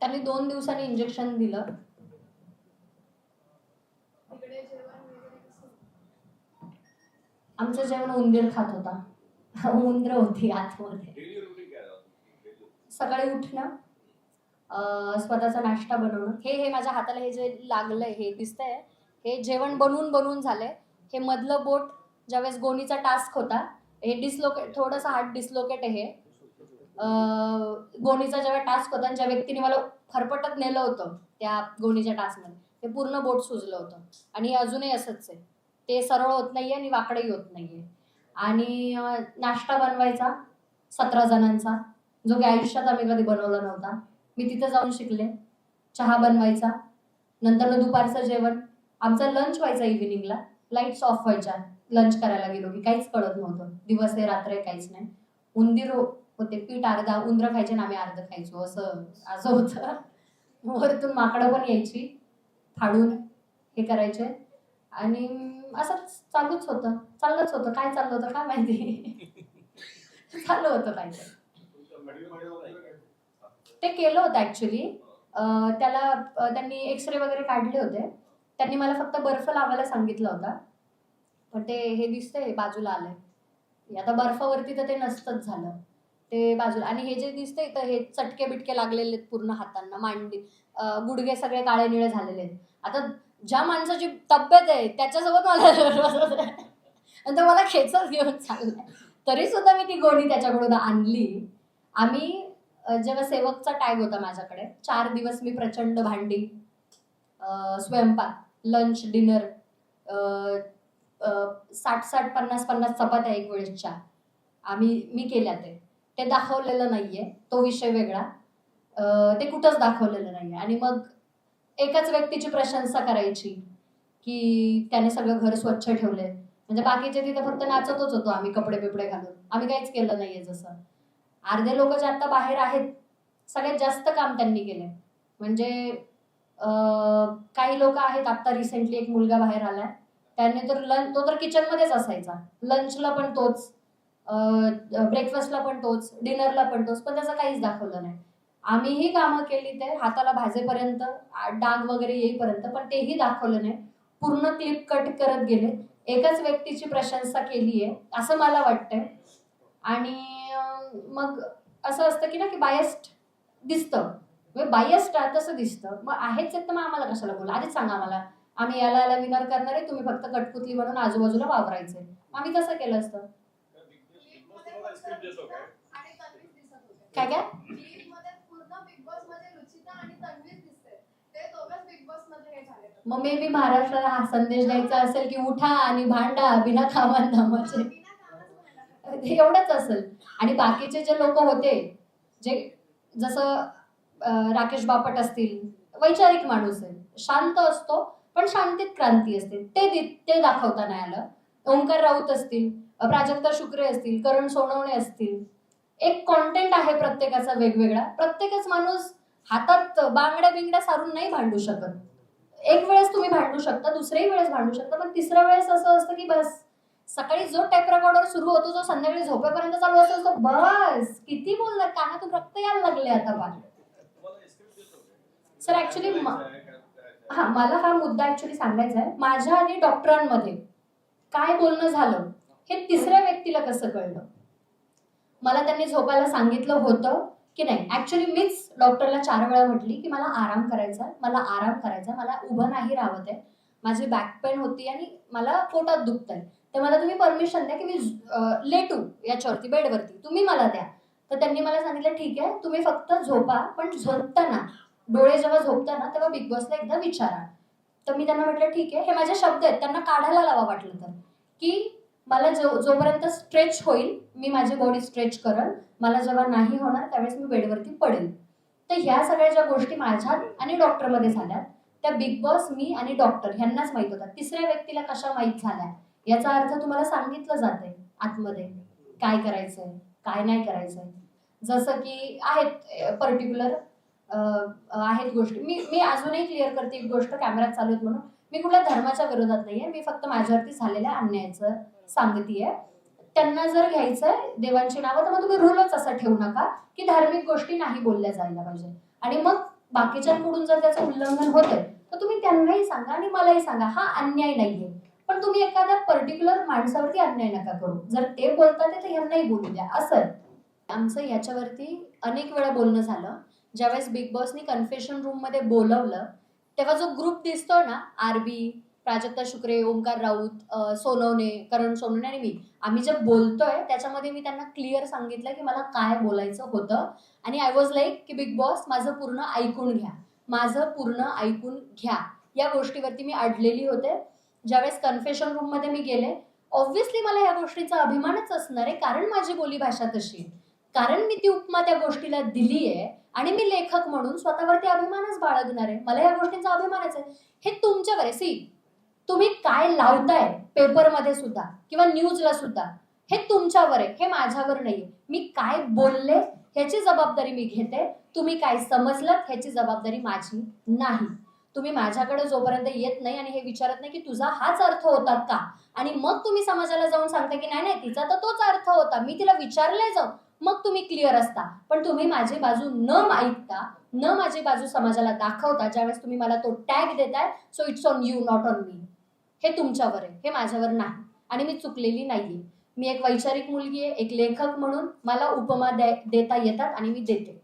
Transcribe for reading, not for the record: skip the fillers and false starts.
त्यांनी 2 दिवसांनी इंजेक्शन दिलं. आमचं जेवण उंदीर खात होता. उंदर होती आतमध्ये. सकाळी उठणं, स्वतःचा नाश्ता बनवणं. हे माझ्या हाताला हे जे लागलंय हे दिसतंय, हे जेवण बनवून झालंय. हे मधलं बोट ज्यावेळेस गोणीचा टास्क होता, हे डिसलोकेट, थोडंसं हात डिसलोकेट आहे. गोणीचा जेव्हा टास्क होता आणि ज्या व्यक्तीने मला फरफटत नेलं होतं त्या गोणीच्या टास्कमध्ये, ते पूर्ण बोट सुजलं होतं आणि हे अजूनही असंच आहे. ते सरळ होत नाहीये आणि वाकडंही होत नाहीये. आणि नाश्ता बनवायचा 17 जणांचा, जो की आयुष्यात आम्ही कधी बनवला नव्हता. मी तिथं जाऊन शिकले. चहा बनवायचा, नंतर दुपारचं जेवण. आमचा लंच व्हायचा इव्हिनिंगला, लाईट्स ऑफ व्हायच्या. लंच करायला गेलो की काहीच कळत नव्हतं, दिवस आहे रात्र आहे काहीच नाही. उंदीर होते, पीठ अर्धा उंदरं खायचे ना आम्ही अर्ध खायचो, असं होतं. वरतून माकडं पण यायची, फाडून हे करायचे. आणि असंच चालूच होतं, चाललंच होतं. काय चाललं होतं काय माहिती. चालू होतं काय ते केलं होतं ऍक्च्युली. त्याला त्यांनी एक्सरे वगैरे काढले होते. त्यांनी मला फक्त बर्फ लावायला सांगितलं होता, पण ते हे दिसतंय बाजूला आलंय. आता बर्फावरती तर ते नसतंच झालं, ते बाजूला. आणि हे जे दिसतंय तर हे चटके बिटके लागलेले आहेत पूर्ण हातांना, मांडी, गुडघे सगळे काळे निळे झालेले आहेत. आता ज्या माणसाची तब्येत आहे त्याच्यासोबत मला आणि मला खेचच घेऊन चाललाय. तरी सुद्धा मी ती गोणी त्याच्याकडून आणली. आम्ही जेव्हा सेवकचा टॅग होता माझ्याकडे, 4 दिवस मी प्रचंड भांडी, स्वयंपाक, लंच, डिनर, 60-60, 50-50 चपात्या एक वेळेसच्या मी केल्या. ते दाखवलेलं नाहीये, तो विषय वेगळा. ते कुठंच दाखवलेलं नाहीये. आणि मग एकाच व्यक्तीची प्रशंसा करायची की त्याने सगळं घर स्वच्छ ठेवलंय, म्हणजे बाकीचे तिथे फक्त नाचतच होतो आम्ही कपडे बिपडे घालून. आम्ही काहीच केलं नाहीये. जसं अर्धे लोक जे आता बाहेर आहेत, सगळ्यात जास्त काम त्यांनी केलंय. म्हणजे काही लोक आहेत, आता रिसेंटली एक मुलगा बाहेर आलाय, त्याने तर तो तर किचनमध्येच असायचा. लंचला पण तोच, ब्रेकफास्टला पण तोच, डिनरला पण तोच, पण त्याचं काहीच दाखवलं नाही. आम्हीही कामं केली, ते हाताला भाजेपर्यंत, डाग वगैरे येईपर्यंत, पण तेही दाखवलं नाही. पूर्ण क्लिप कट करत गेले. एकाच व्यक्तीची प्रशंसा केलीये असं मला वाटतंय. आणि मग असं असतं की ना, की बायस्ड दिसतं, बायस्ड तसं दिसतं. मग आहेच तर मग आम्हाला कशाला बोला, आधीच सांगा आम्हाला, आम्ही याला विनर करणार आहे, तुम्ही फक्त कटपुतली म्हणून आजूबाजूला वावरायचे. आम्ही तसं केलं असतं. काय काय मग मे बी महाराष्ट्राला हा संदेश द्यायचा असेल की उठा आणि भांडा बिना कामाचे, एवढंच असेल. आणि बाकीचे जे लोक होते, जे जसं राकेश बापट असतील, वैचारिक माणूस आहे, शांत असतो पण शांतीत क्रांती असते, ते दाखवता नाही आलं. ओंकार राऊत असतील, प्राजक्ता शुक्रे असतील, करण सोनवणे असतील, एक कॉन्टेंट आहे प्रत्येकाचा वेगवेगळा. प्रत्येकच माणूस हातात बांगड्या बिंगड्या सारून नाही भांडू शकत. एक वेळेस तुम्ही भांडू शकता, दुसऱ्याही वेळेस भांडू शकता, पण तिसऱ्या वेळेस असं असतं की बस, सकाळी जो टेप रेकॉर्डर सुरू होतो, जो संध्याकाळी झोपेपर्यंत चालू असतो, बस किती बोलणार, कानातून रक्त यायला लागले आता पाठ. सर ऍक्च्युली मला हा मुद्दा ऍक्च्युली सांगायचा आहे. माझ्या आणि डॉक्टरांमध्ये काय बोलणं झालं हे तिसऱ्या व्यक्तीला कसं कळलं. मला त्यांनी झोपायला सांगितलं होतं की नाही, ऍक्च्युली मीच डॉक्टरला 4 वेळा म्हटली की मला आराम करायचा, मला उभं नाही राहत आहे, माझी बॅक पेन होती आणि मला पोटात दुखतंय, तर मला तुम्ही परमिशन द्या की मी लेटू याच्यावरती, बेडवरती, तुम्ही मला द्या. तर त्यांनी मला सांगितलं ठीक आहे, तुम्ही फक्त झोपा, पण झोपताना डोळे जेव्हा झोपताना तेव्हा बिग बॉसला एकदा विचारा. तर मी त्यांना म्हटलं ठीक आहे. हे माझे शब्द आहेत, त्यांना काढायला लावा वाटलं तर, की मला जोपर्यंत स्ट्रेच होईल मी माझी बॉडी स्ट्रेच करल, मला जेव्हा नाही होणार त्यावेळेस मी बेडवरती पडेल. तर ह्या सगळ्या ज्या गोष्टी माझ्यात आणि डॉक्टरमध्ये झाल्या, त्या बिग बॉस, मी आणि डॉक्टर ह्यांनाच माहित होतात. तिसऱ्या व्यक्तीला कशा माहीत झाल्या याचा अर्थ तुम्हाला सांगितलं जाते आतमध्ये काय करायचंय काय नाही करायचंय. जसं की आहेत पर्टिक्युलर आहेत गोष्टी, मी अजूनही क्लिअर करते एक गोष्ट, कॅमेरा चालू म्हणून मी कुठल्या धर्माच्या विरोधात नाहीये, मी फक्त माझ्यावरती झालेल्या अन्यायाचं सांगतेय. त्यांना जर घ्यायचंय देवांची नावं तर मग तुम्ही रूलच असं ठेवू नका की धार्मिक गोष्टी नाही बोलल्या जायला पाहिजे. आणि मग बाकीच्यांकडून जर त्याचं उल्लंघन होतंय तर तुम्ही त्यांनाही सांगा आणि मलाही सांगा, हा अन्याय नाहीये. पण तुम्ही एखाद्या पर्टिक्युलर माणसावरती अन्याय नका करू. जर ते बोलतात तर ह्यांनाही बोलू द्या. असं आमचं याच्यावरती अनेक वेळा बोलणं झालं. ज्यावेळेस बिग बॉसनी कन्फेशन रूम मध्ये बोलवलं तेव्हा जो ग्रुप दिसतोय ना, आरबी, प्राजक्ता शुक्रे, ओमकार राऊत, सोनवणे, करण सोनवणे आणि मी, आम्ही जे बोलतोय त्याच्यामध्ये मी त्यांना क्लिअर सांगितलं की मला काय बोलायचं होतं. आणि आय वॉज लाईक की बिग बॉस माझं पूर्ण ऐकून घ्या, माझं पूर्ण ऐकून घ्या. या गोष्टीवरती मी अडलेली होते. ज्यावेळेस कन्फेशन रूम मध्ये मी गेले, ऑब्व्हियसली मला या गोष्टीचा अभिमानच असणार आहे, कारण माझी बोलीभाषा तशी आहे, कारण मी ती उपमा त्या गोष्टीला दिली आहे आणि मी लेखक म्हणून स्वतःवरती अभिमानच बाळगणार आहे. मला या गोष्टींचा अभिमानच आहे. हे तुमच्यावर आहे. सी, तुम्ही काय लावताय पेपरमध्ये सुद्धा किंवा न्यूजला सुद्धा हे तुमच्यावर आहे, हे माझ्यावर नाहीये. मी काय बोलले ह्याची जबाबदारी मी घेते. तुम्ही काय समजलं ह्याची जबाबदारी माझी नाही. तुम्ही माझ्याकडे जोपर्यंत येत नाही आणि हे विचारत नाही की तुझा हाच अर्थ होता का, आणि मग तुम्ही समाजाला जाऊन सांगता की नाही नाही तिचा तर तोच अर्थ होता, मी तिला विचारले जाऊ, मग तुम्ही क्लिअर असता. पण तुम्ही माझी बाजू न ऐकता, न माझी बाजू समाजाला दाखवता, ज्यावेळेस तुम्ही मला तो टॅग देताय, so it's on you not on me. हे तुमच्यावर आहे, हे माझ्यावर नाही. आणि मी चुकलेली नाहीये. मी एक वैचारिक मुलगी आहे, एक लेखक म्हणून मला उपमा देता येतात आणि मी देते.